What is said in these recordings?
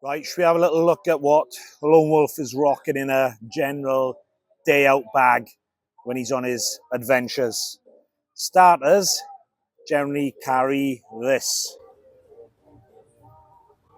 Right, should we have a little look at what Lone Wolf is rocking in a general day out bag when he's on his adventures? Starters generally carry this,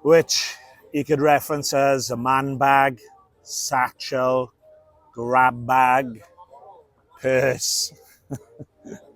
which you could reference as a man bag, satchel, grab bag, purse,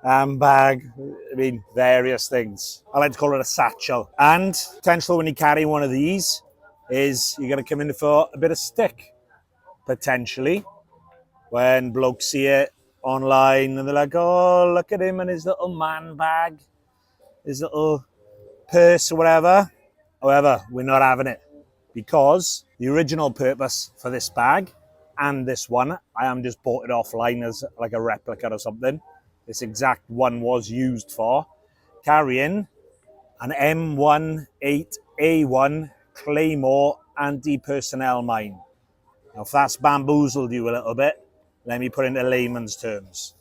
handbag, I mean, various things. I like to call it a satchel. And potential when you carry one of these is you're going to come in for a bit of stick, potentially, when blokes see it online and they're like, oh, look at him and his little man bag, his little purse or whatever. However, we're not having it because the original purpose for this bag and this one, I am just bought it offline as like a replica or something. This exact one was used for carrying an M18A1 Claymore anti-personnel mine. Now, if that's bamboozled you a little bit, let me put it into layman's terms.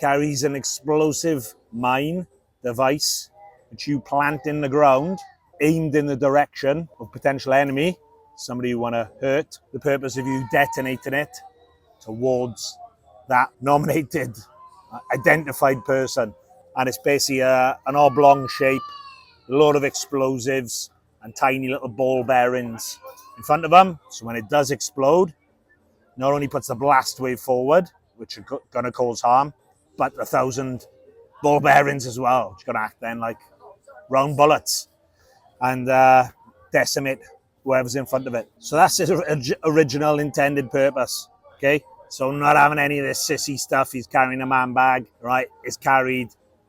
Carries an explosive mine device which you plant in the ground, aimed in the direction of potential enemy, somebody you want to hurt. The purpose of you detonating it towards that nominated, identified person. And it's basically an oblong shape, a load of explosives and tiny little ball bearings in front of them. So when it does explode, not only puts the blast wave forward, which are going to cause harm, but 1,000 ball bearings as well, which are going to act then like round bullets and decimate whoever's in front of it. So that's his original intended purpose, okay? So not having any of this sissy stuff. He's carrying a man bag, right? It's carried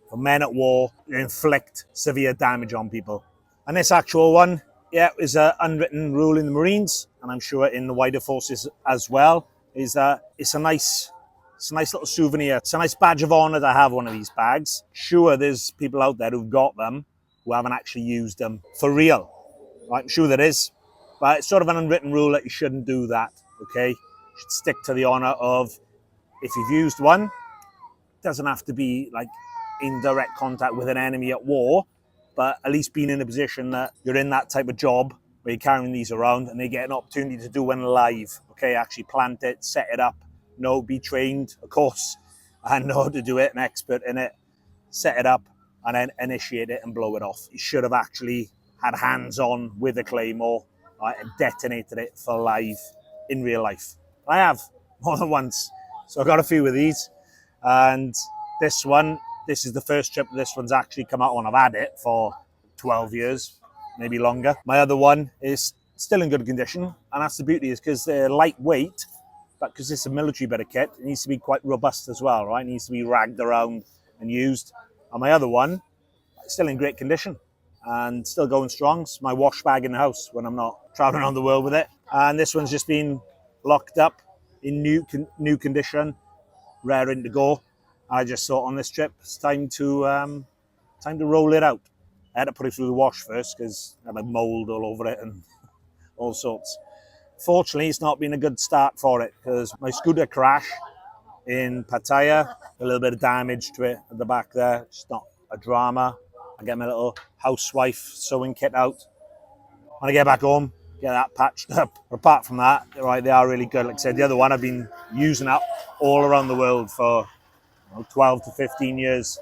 for men at war to inflict severe damage on people. And this actual one, yeah, is an unwritten rule in the Marines, and I'm sure in the wider forces as well, is that it's a nice little souvenir. It's a nice badge of honor to have one of these bags. Sure, there's people out there who've got them who haven't actually used them for real. Right? I'm sure there is, but it's sort of an unwritten rule that you shouldn't do that, okay? You should stick to the honor of, if you've used one, it doesn't have to be like in direct contact with an enemy at war, but at least being in a position that you're in that type of job where you're carrying these around and they get an opportunity to do one live, okay? Actually plant it, set it up, be trained, of course, and know how to do it, an expert in it, set it up, and then initiate it and blow it off. You should have actually had hands-on with a Claymore, right, and detonated it for live in real life. I have, more than once. So I've got a few of these, and this is the first trip this one's actually come out on. I've had it for 12 years, maybe longer. My other one is still in good condition, and that's the beauty, is because they're lightweight, but because it's a military bit of kit, it needs to be quite robust as well, right? It needs to be ragged around and used. And my other one is still in great condition and still going strong. It's my wash bag in the house when I'm not traveling around the world with it. And this one's just been locked up in new condition, raring to go. I just thought on this trip, it's time to roll it out. I had to put it through the wash first because I had mold all over it and all sorts. Fortunately, it's not been a good start for it because my scooter crashed in Pattaya, a little bit of damage to it at the back there. It's not a drama. I get my little housewife sewing kit out. When I get back home, get that patched up. But apart from that, right, they are really good. Like I said, the other one I've been using up all around the world for 12 to 15 years,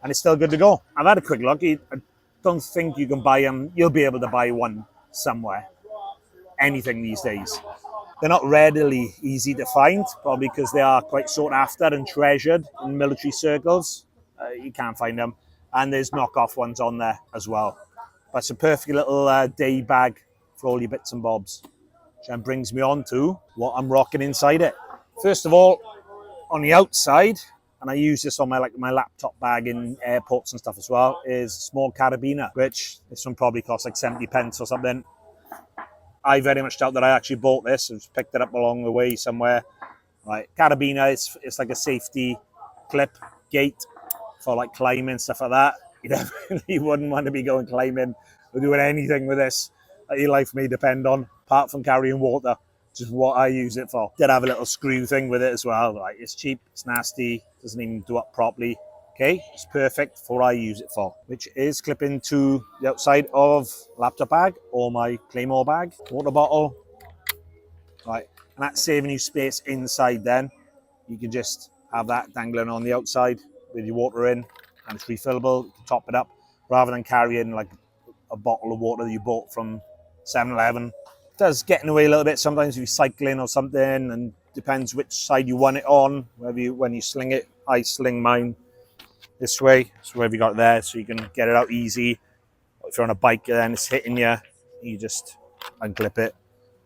and it's still good to go. I've had a quick look. I don't think you can buy them. You'll be able to buy one somewhere. Anything these days. They're not readily easy to find, probably because they are quite sought after and treasured in military circles. You can't find them. And there's knockoff ones on there as well. But it's a perfect little day bag for all your bits and bobs. Which then brings me on to what I'm rocking inside it. First of all, on the outside, and I use this on my laptop bag in airports and stuff as well, is a small carabiner, which this one probably costs like 70 pence or something. I very much doubt that I actually bought this. I just picked it up along the way somewhere. Right, carabiner, it's like a safety clip gate for like climbing, stuff like that. You definitely wouldn't want to be going climbing or doing anything with this that your life may depend on, apart from carrying water, which is what I use it for. Did have a little screw thing with it as well. Right, it's cheap, it's nasty, doesn't even do up properly. Okay, it's perfect for what I use it for, which is clipping to the outside of laptop bag or my Claymore bag, water bottle, right? And that's saving you space inside then. You can just have that dangling on the outside with your water in, and it's refillable. You can top it up rather than carrying like a bottle of water that you bought from 7-Eleven. It does get in the way a little bit sometimes if you're cycling or something, and depends which side you want it on. When you sling it, I sling mine this way, so wherever you got it there, so you can get it out easy. If you're on a bike and it's hitting you, you just unclip it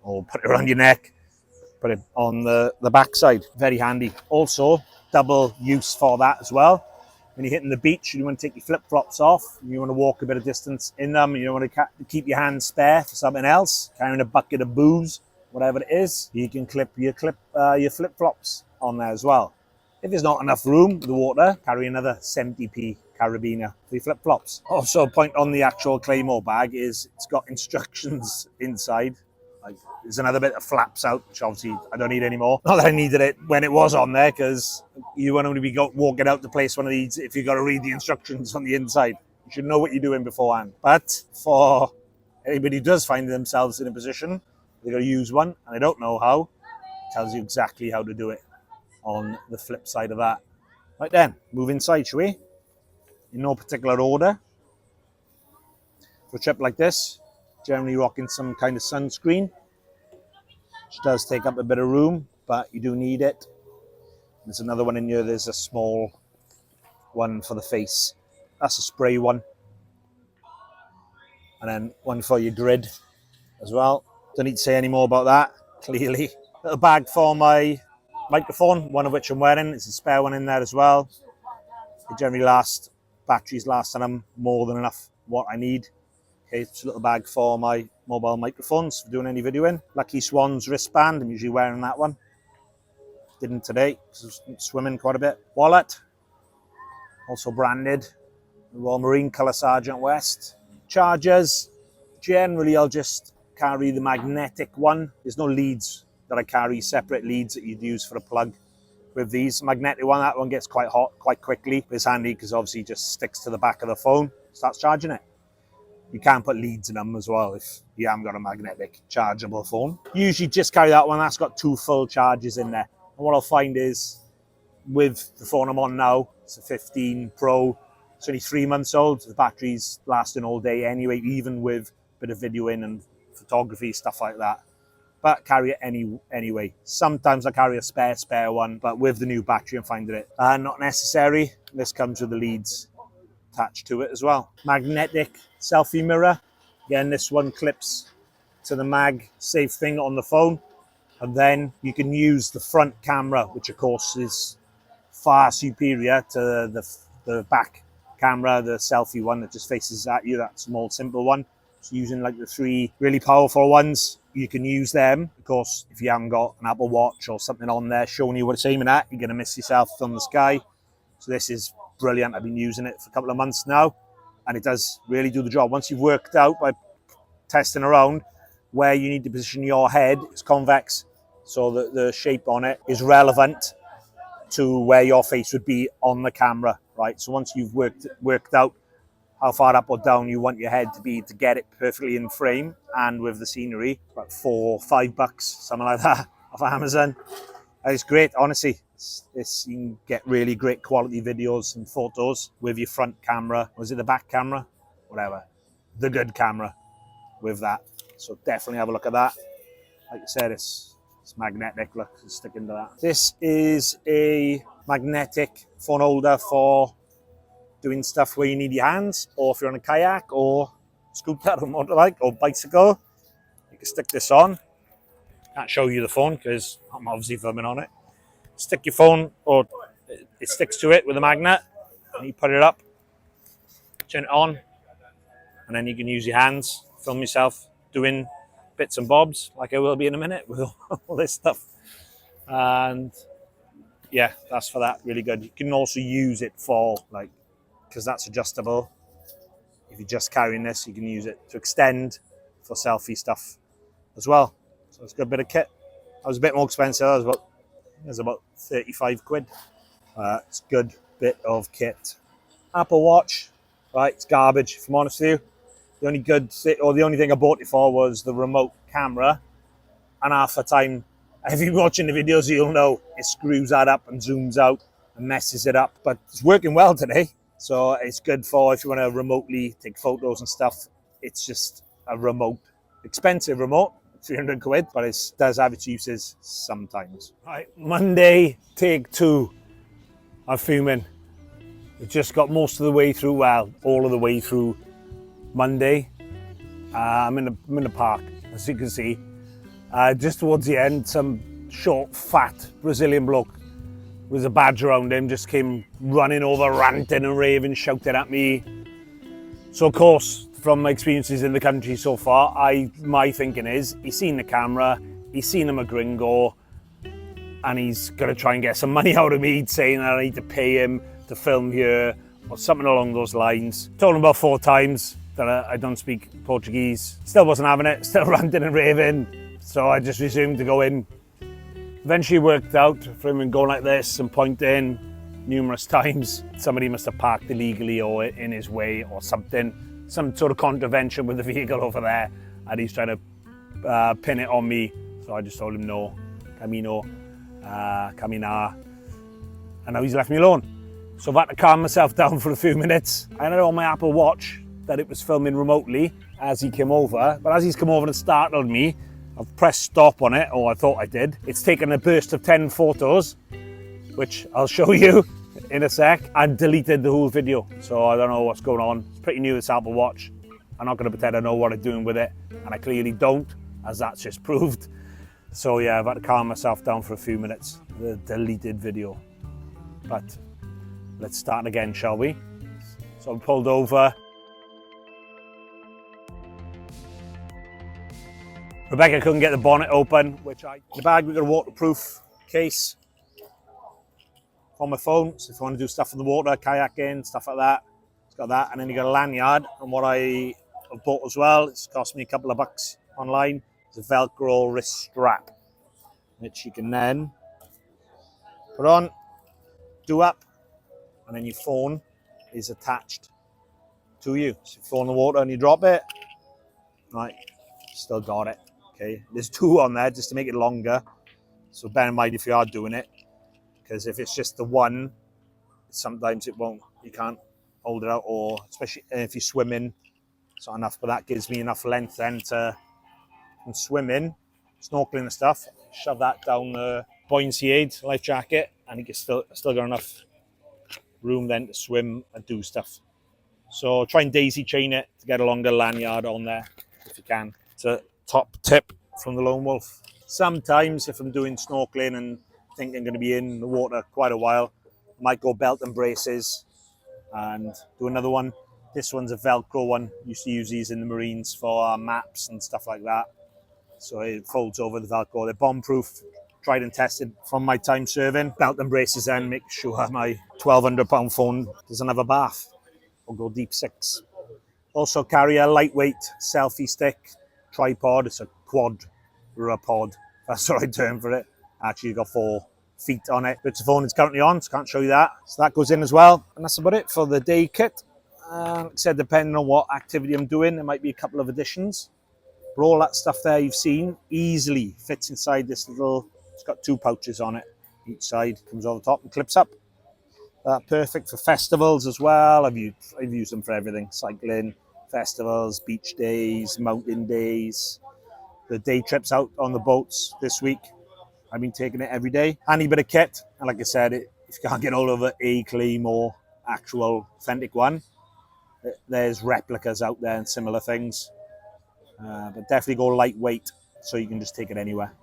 or put it around your neck, put it on the back side. Very handy. Also, double use for that as well. When you're hitting the beach and you want to take your flip-flops off, and you want to walk a bit of distance in them, and you don't want to keep your hands spare for something else, carrying a bucket of booze, whatever it is, you can clip your flip-flops on there as well. If there's not enough room with the water, carry another 70p carabiner for your flip-flops. Also, a point on the actual Claymore bag is it's got instructions inside. Like, there's another bit that flaps out, which obviously I don't need anymore. Not that I needed it when it was on there, because you won't only be walking out to place one of these if you've got to read the instructions on the inside. You should know what you're doing beforehand. But for anybody who does find themselves in a position they've got to use one and they don't know how, it tells you exactly how to do it on the flip side of that. Right then, move inside, shall we? In no particular order. For a trip like this, generally rocking some kind of sunscreen, which does take up a bit of room, but you do need it. There's another one in here. There's a small one for the face. That's a spray one. And then one for your grid as well. Don't need to say any more about that, clearly. Little bag for my microphone, one of which I'm wearing. There's a spare one in there as well. It generally lasts, batteries last on them more than enough what I need. Okay, it's a little bag for my mobile microphones for doing any videoing. Lucky Swan's wristband, I'm usually wearing that one. Didn't today, because I was swimming quite a bit. Wallet, also branded, Royal Marine Colour Sergeant West. Chargers, generally I'll just carry the magnetic one. There's no leads that I carry, separate leads that you'd use for a plug. With these magnetic one, that one gets quite hot quite quickly. It's handy because obviously it just sticks to the back of the phone, starts charging it. You can put leads in them as well if you haven't got a magnetic chargeable phone. Usually just carry that one, that's got 2 full charges in there. And what I'll find is, with the phone I'm on now, it's a 15 Pro, it's only 3 months old, the battery's lasting all day anyway, even with a bit of videoing and photography, stuff like that. But carry it anyway. Sometimes I carry a spare one, but with the new battery I'm finding it not necessary. This comes with the leads attached to it as well. Magnetic selfie mirror. Again, this one clips to the MagSafe thing on the phone, and then you can use the front camera, which of course is far superior to the back camera, the selfie one that just faces at you, that small simple one. So using like the 3 really powerful ones, you can use them. Of course, if you haven't got an Apple Watch or something on there showing you what it's aiming at, you're going to miss yourself from the sky. So this is brilliant. I've been using it for a couple of months now, and it does really do the job. Once you've worked out by testing around where you need to position your head, it's convex, so that the shape on it is relevant to where your face would be on the camera, right? So once you've worked out how far up or down you want your head to be to get it perfectly in frame, and with the scenery, about $4 or $5, something like that, off Amazon. It's great, honestly. You can get really great quality videos and photos with your front camera. Was it the back camera? Whatever. The good camera with that. So definitely have a look at that. Like I said, it's magnetic. Look, it's sticking to that. This is a magnetic phone holder for doing stuff where you need your hands, or if you're on a kayak or scooter or motorbike or bicycle, you can stick this on. Can't show you the phone because I'm obviously filming on it. Stick your phone, or it sticks to it with a magnet, and you put it up, turn it on, and then you can use your hands, film yourself doing bits and bobs, like I will be in a minute with all this stuff. And yeah, that's for that, really good. You can also use it for, like, because that's adjustable. If you're just carrying this, you can use it to extend for selfie stuff as well. So it's a good bit of kit. That was a bit more expensive. It was about 35 quid. It's good. bit of kit. Apple Watch, right, it's garbage, if I'm honest with you. The only thing I bought it for was the remote camera, and half the time, if you're watching the videos, you'll know it screws that up and zooms out and messes it up. But it's working well today, so it's good for if you want to remotely take photos and stuff. It's just a remote, expensive remote, 300 quid, but it does have its uses sometimes. Right, Monday, take 2 of filming. It just got most of the way through, well, all of the way through Monday. I'm in the park, as you can see. Just towards the end, some short, fat Brazilian bloke with a badge around him just came running over, ranting and raving, shouting at me. So of course, from my experiences in the country so far, my thinking is, he's seen the camera, he's seen I'm a gringo, and he's going to try and get some money out of me, saying that I need to pay him to film here, or something along those lines. Told him about 4 times that I don't speak Portuguese. Still wasn't having it, still ranting and raving. So I just resumed to go in. Eventually worked out for him going like this and pointing numerous times. Somebody must have parked illegally or in his way or something. Some sort of contravention with the vehicle over there. And he's trying to pin it on me. So I just told him no, camino, caminar. And now he's left me alone. So I've had to calm myself down for a few minutes. I had it on my Apple Watch that it was filming remotely as he came over. But as he's come over and startled me, I've pressed stop on it, or I thought I did. It's taken a burst of 10 photos, which I'll show you in a sec, and deleted the whole video. So I don't know what's going on. It's pretty new, this Apple Watch. I'm not gonna pretend I know what I'm doing with it, and I clearly don't, as that's just proved. So yeah, I've had to calm myself down for a few minutes. The deleted video. But let's start again, shall we? So I pulled over. Rebecca couldn't get the bonnet open, in the bag we've got a waterproof case on my phone. So if I want to do stuff in the water, kayaking, stuff like that, it's got that. And then you got a lanyard. And what I have bought as well, it's cost me a couple of bucks online. It's a Velcro wrist strap, which you can then put on, do up, and then your phone is attached to you. So if you fall in the water and you drop it, right, still got it. Okay, there's 2 on there just to make it longer. So bear in mind if you are doing it, because if it's just the one, sometimes you can't hold it out, or especially if you're swimming, it's not enough. But that gives me enough length then to swim snorkeling and stuff. Shove that down the buoyancy aid life jacket, and you can still got enough room then to swim and do stuff. So try and daisy chain it to get a longer lanyard on there if you can. It's a top tip from the Lone Wolf. Sometimes if I'm doing snorkeling and think I'm going to be in the water quite a while, I might go belt and braces and do another one. This one's a Velcro one. Used to use these in the Marines for maps and stuff like that. So it folds over the Velcro. They're bomb-proof, tried and tested from my time serving. Belt and braces then, make sure my 1,200 pound phone doesn't have a bath or go deep 6. Also carry a lightweight selfie stick, tripod. It's a quadrupod, that's the right term for it. Actually, you've got 4 feet on it. But the phone is currently on, so can't show you that. So that goes in as well. And that's about it for the day kit. Like I said, depending on what activity I'm doing, there might be a couple of additions. But all that stuff there you've seen easily fits inside this little, it's got 2 pouches on it. Each side comes over the top and clips up. Perfect for festivals as well. I've used them for everything. Cycling, festivals, beach days, mountain days. The day trips out on the boats this week, I've been taking it every day. Handy bit of kit. And like I said, if you can't get hold of a Claymore actual authentic one, there's replicas out there and similar things. But definitely go lightweight so you can just take it anywhere.